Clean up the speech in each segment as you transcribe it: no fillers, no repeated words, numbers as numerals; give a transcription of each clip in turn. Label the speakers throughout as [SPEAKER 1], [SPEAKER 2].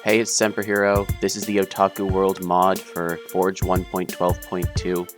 [SPEAKER 1] Hey, it's Semperhero. This is the Otaku World mod for Forge 1.12.2.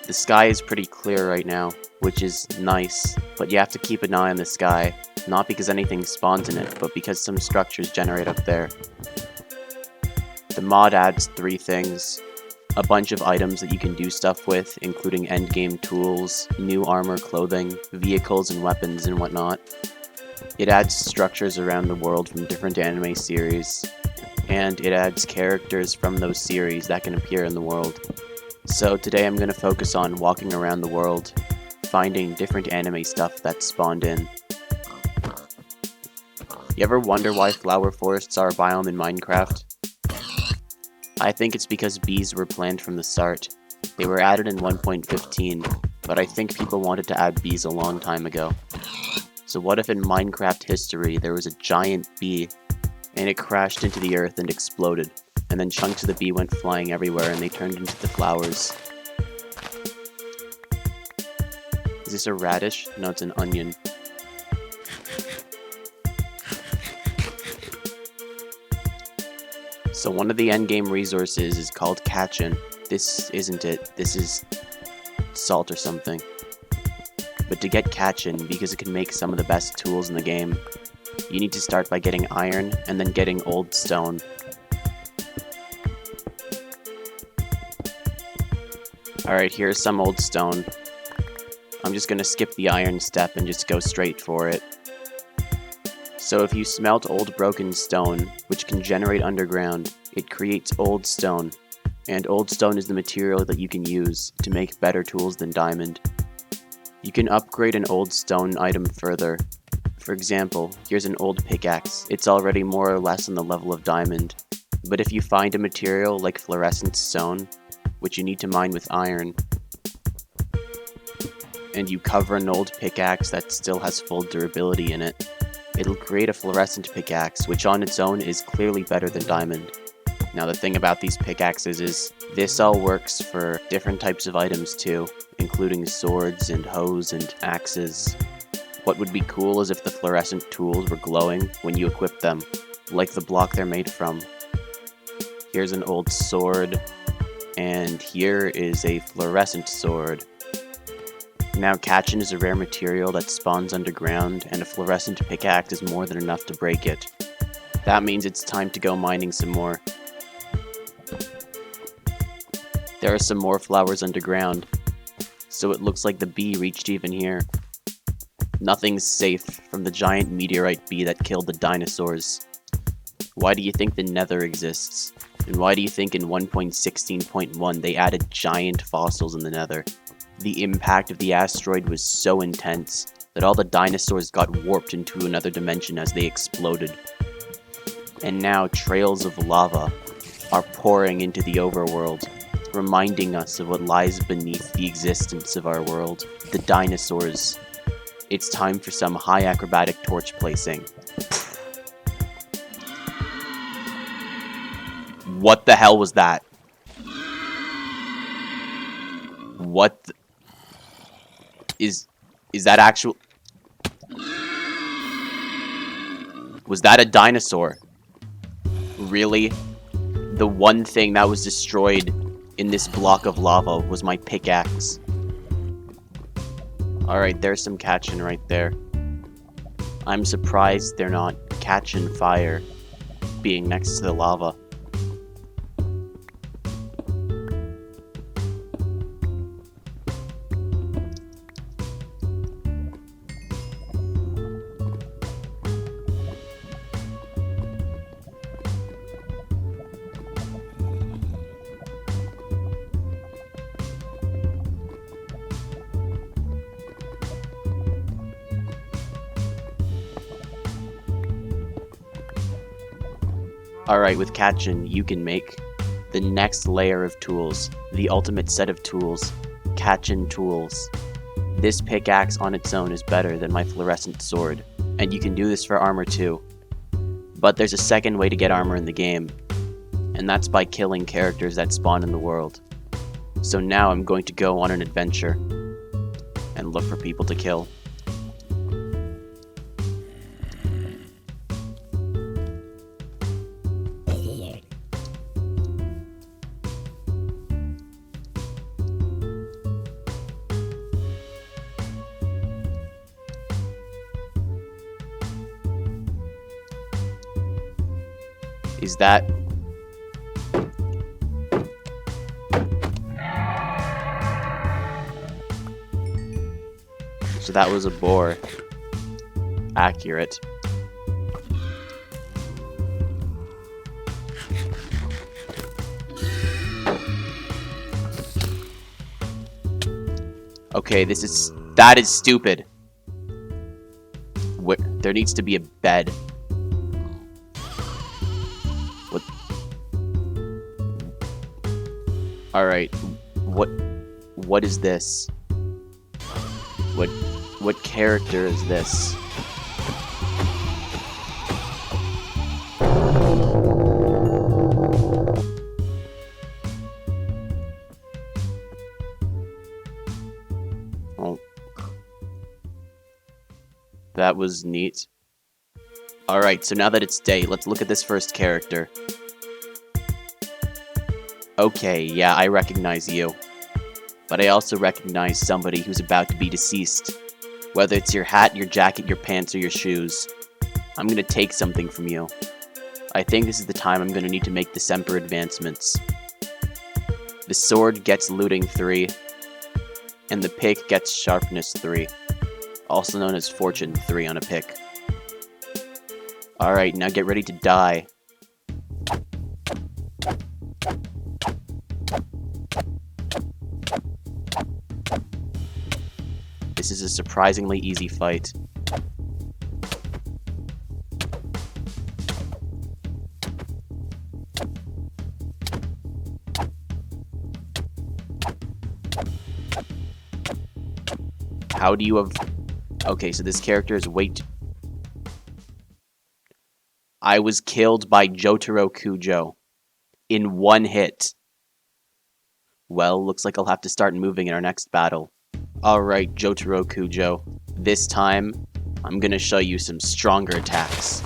[SPEAKER 1] The sky is pretty clear right now, which is nice, but you have to keep an eye on the sky, not because anything spawns in it, but because some structures generate up there. The mod adds 3 things: a bunch of items that you can do stuff with, including endgame tools, new armor, clothing, vehicles and weapons and whatnot. It adds structures around the world from different anime series, and it adds characters from those series that can appear in the world. So today I'm going to focus on walking around the world, finding different anime stuff that's spawned in. You ever wonder why flower forests are a biome in Minecraft? I think it's because bees were planned from the start. They were added in 1.15, but I think people wanted to add bees a long time ago. So what if in Minecraft history there was a giant bee, and it crashed into the earth and exploded, and then chunks of the bee went flying everywhere and they turned into the flowers? Is this a radish? No, it's an onion. So one of the endgame resources is called Kachin. This isn't it, this is salt or something. But to get Kachin, because it can make some of the best tools in the game, you need to start by getting iron and then getting old stone. Alright, here's some old stone. I'm just gonna skip the iron step and just go straight for it. So if you smelt old broken stone, which can generate underground, it creates old stone. And old stone is the material that you can use to make better tools than diamond. You can upgrade an old stone item further. For example, here's an old pickaxe. It's already more or less on the level of diamond. But if you find a material like fluorescent stone, which you need to mine with iron, and you cover an old pickaxe that still has full durability in it, it'll create a fluorescent pickaxe, which on its own is clearly better than diamond. Now the thing about these pickaxes is, this all works for different types of items too, including swords and hoes and axes. What would be cool is if the fluorescent tools were glowing when you equip them, like the block they're made from. Here's an old sword, and here is a fluorescent sword. Now Kachin is a rare material that spawns underground, and a fluorescent pickaxe is more than enough to break it. That means it's time to go mining some more. There are some more flowers underground, so it looks like the bee reached even here. Nothing's safe from the giant meteorite bee that killed the dinosaurs. Why do you think the Nether exists? And why do you think in 1.16.1 they added giant fossils in the Nether? The impact of the asteroid was so intense that all the dinosaurs got warped into another dimension as they exploded. And now trails of lava are pouring into the overworld, reminding us of what lies beneath the existence of our world, the dinosaurs. It's time for some high acrobatic torch placing. What the hell was that? What is that actual? Was that a dinosaur? Really? The one thing that was destroyed in this block of lava was my pickaxe. Alright, there's some Kachin right there. I'm surprised they're not catching fire being next to the lava. Alright, with Kachin, you can make the next layer of tools, the ultimate set of tools, Kachin tools. This pickaxe on its own is better than my fluorescent sword, and you can do this for armor too. But there's a second way to get armor in the game, and that's by killing characters that spawn in the world. So now I'm going to go on an adventure and look for people to kill. Is that... So that was a boar. Accurate. Okay, that is stupid. There needs to be a bed. What? Alright, what is this? What character is this? Oh. That was neat. Alright, so now that it's day, let's look at this first character. Okay, yeah, I recognize you. But I also recognize somebody who's about to be deceased. Whether it's your hat, your jacket, your pants, or your shoes. I'm gonna take something from you. I think this is the time I'm gonna need to make the Semper advancements. The sword gets looting 3, and the pick gets sharpness 3. Also known as fortune 3 on a pick. Alright, now get ready to die. This is a surprisingly easy fight. How do you have... Okay, so this character is I was killed by Joturo Cujo. In one hit. Well, looks like I'll have to start moving in our next battle. Alright, Joturo Cujo. This time, I'm gonna show you some stronger attacks.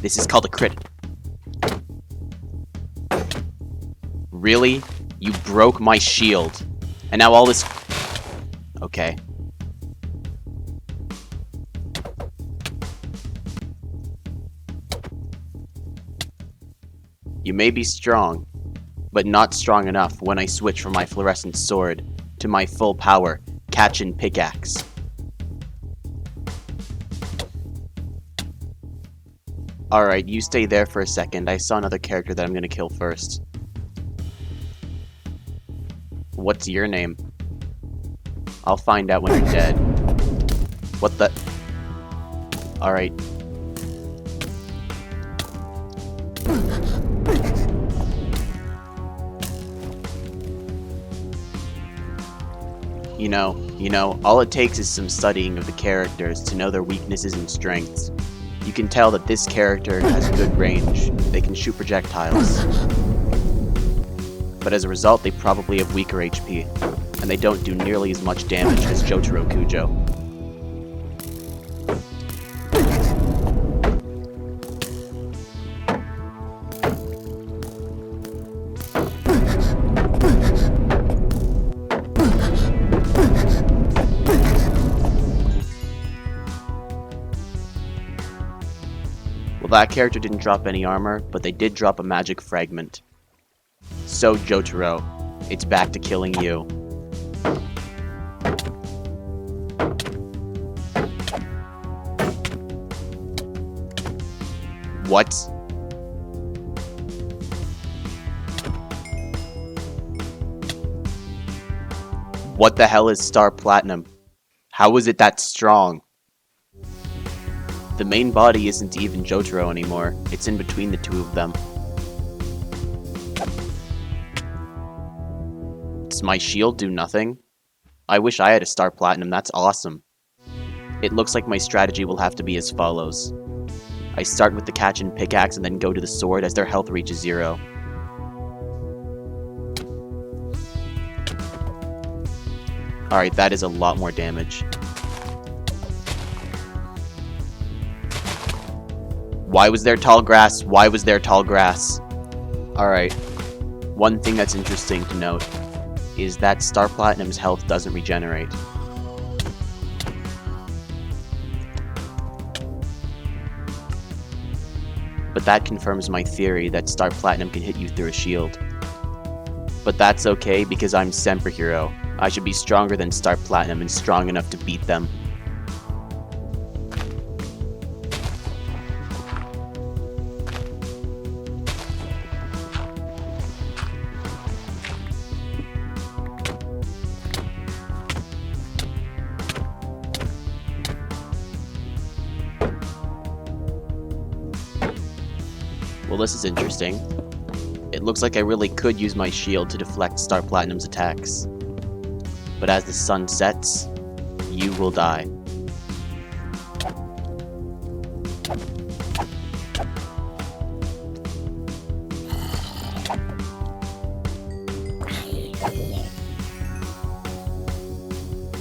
[SPEAKER 1] This is called a crit. Really? You broke my shield. And now all this... Okay. You may be strong, but not strong enough when I switch from my fluorescent sword to my full power Catchin' pickaxe. Alright, you stay there for a second. I saw another character that I'm gonna kill first. What's your name? I'll find out when you're dead. What the... Alright. You know, all it takes is some studying of the characters to know their weaknesses and strengths. You can tell that this character has good range. They can shoot projectiles. But as a result, they probably have weaker HP, and they don't do nearly as much damage as Joturo Cujo. Well, that character didn't drop any armor, but they did drop a magic fragment. So, Joturo, it's back to killing you. What? What the hell is Star Platinum? How is it that strong? The main body isn't even Jotaro anymore. It's in between the two of them. Does my shield do nothing? I wish I had a Star Platinum, that's awesome. It looks like my strategy will have to be as follows. I start with the Catchin' pickaxe and then go to the sword as their health reaches 0. Alright, that is a lot more damage. Why was there tall grass? Why was there tall grass? Alright. One thing that's interesting to note is that Star Platinum's health doesn't regenerate. that confirms my theory that Star Platinum can hit you through a shield. But that's okay because I'm Semper Hero. I should be stronger than Star Platinum and strong enough to beat them. Well, this is interesting. It looks like I really could use my shield to deflect Star Platinum's attacks. But as the sun sets, you will die.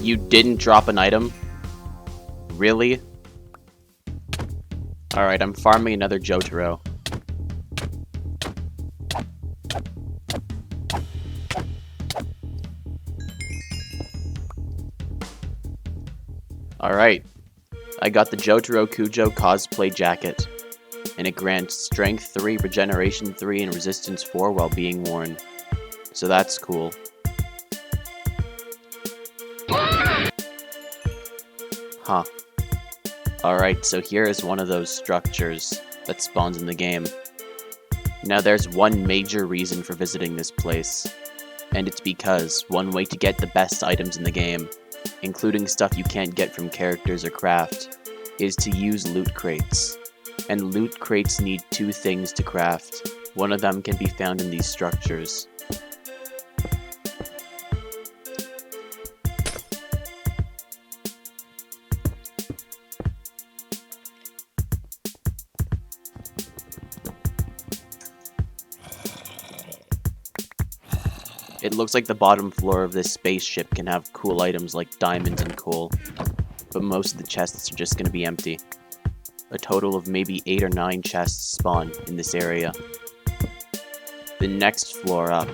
[SPEAKER 1] You didn't drop an item? Really? Alright, I'm farming another Joturo. Alright, I got the Jotaro Cujo Cosplay Jacket, and it grants Strength 3, Regeneration 3, and Resistance 4 while being worn. So that's cool. Huh. Alright, so here is one of those structures that spawns in the game. Now there's one major reason for visiting this place, and it's because one way to get the best items in the game, including stuff you can't get from characters or craft, is to use loot crates. And loot crates need two things to craft. One of them can be found in these structures. It looks like the bottom floor of this spaceship can have cool items like diamonds and coal, but most of the chests are just going to be empty. A total of maybe 8 or 9 chests spawn in this area. The next floor up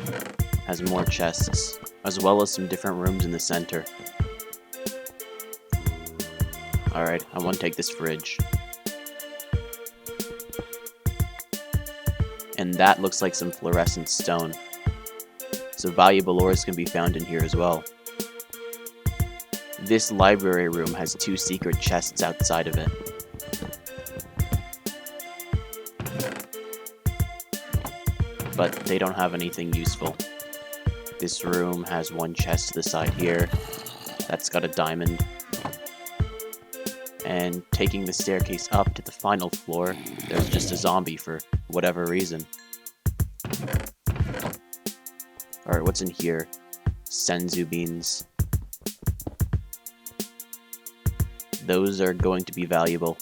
[SPEAKER 1] has more chests, as well as some different rooms in the center. Alright, I want to take this fridge. And that looks like some fluorescent stone. So valuable ores can be found in here as well. This library room has 2 secret chests outside of it. But they don't have anything useful. This room has 1 chest to the side here. That's got a diamond. And taking the staircase up to the final floor, there's just a zombie for whatever reason. Alright, what's in here? Senzu beans. Those are going to be valuable.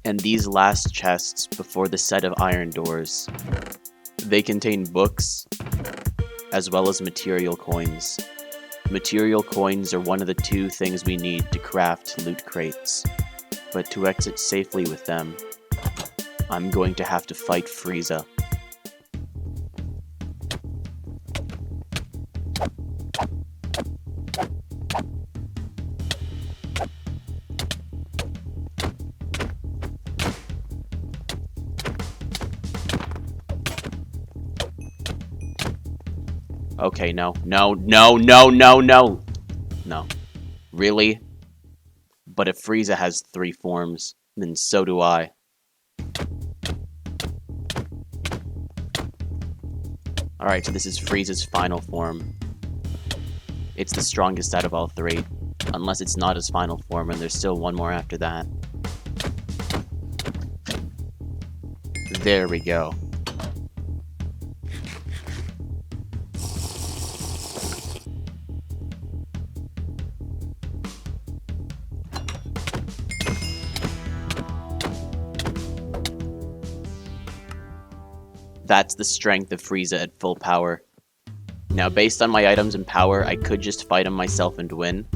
[SPEAKER 1] And these last chests before the set of iron doors, they contain books, as well as material coins. Material coins are one of the 2 things we need to craft loot crates. But to exit safely with them, I'm going to have to fight Frieza. Okay, no. No. Really? But if Frieza has 3 forms, then so do I. Alright, so this is Frieza's final form. It's the strongest out of all 3. Unless it's not his final form, and there's still 1 more after that. There we go. That's the strength of Frieza at full power. Now, based on my items and power, I could just fight him myself and win.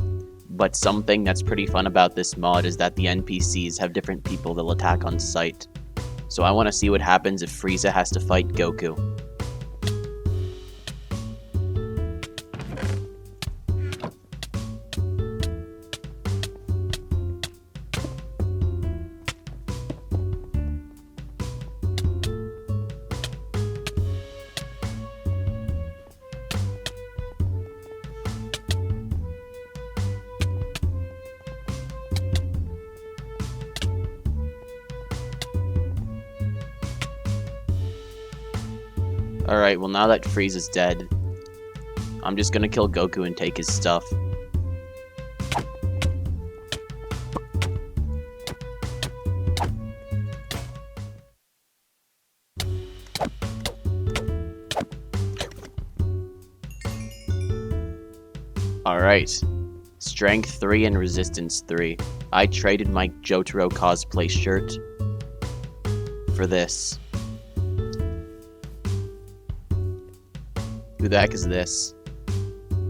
[SPEAKER 1] But something that's pretty fun about this mod is that the NPCs have different people they'll attack on sight. So I want to see what happens if Frieza has to fight Goku. Alright, well now that Frieza is dead, I'm just gonna kill Goku and take his stuff. Alright. Strength 3 and Resistance 3. I traded my Jotaro cosplay shirt for this. Who the heck is this?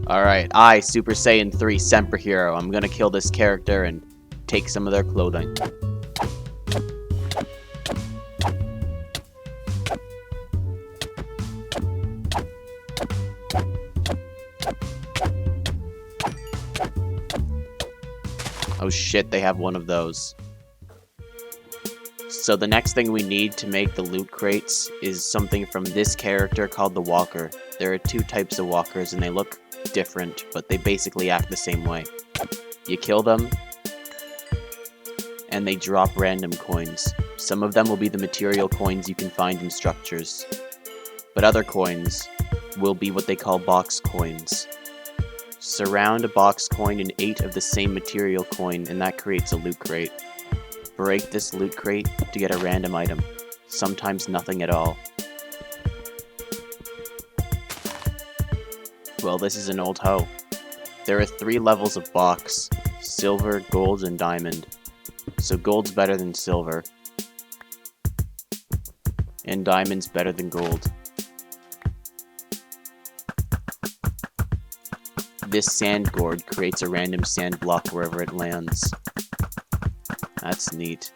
[SPEAKER 1] Alright, I, Super Saiyan 3 Semper Hero. I'm gonna kill this character and take some of their clothing. Oh shit, they have one of those. So the next thing we need to make the loot crates is something from this character called the Walker. There are two types of walkers and they look different, but they basically act the same way. You kill them, and they drop random coins. Some of them will be the material coins you can find in structures, but other coins will be what they call box coins. Surround a box coin in 8 of the same material coin, and that creates a loot crate. Break this loot crate to get a random item, sometimes nothing at all. Well, this is an old hoe. There are 3 levels of box: silver, gold, and diamond. So gold's better than silver, and diamond's better than gold. This sand gourd creates a random sand block wherever it lands. That's neat.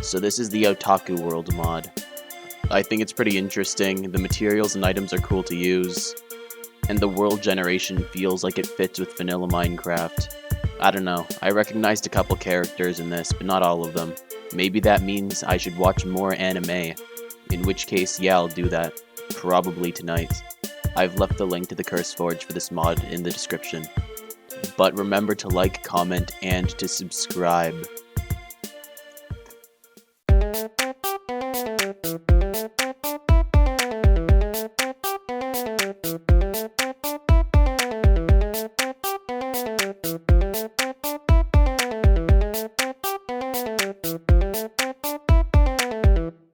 [SPEAKER 1] So this is the Otaku World mod. I think it's pretty interesting. The materials and items are cool to use, and the world generation feels like it fits with vanilla Minecraft. I don't know, I recognized a couple characters in this, but not all of them. Maybe that means I should watch more anime, in which case, yeah, I'll do that. Probably tonight. I've left the link to the CurseForge for this mod in the description. But remember to like, comment, and to subscribe.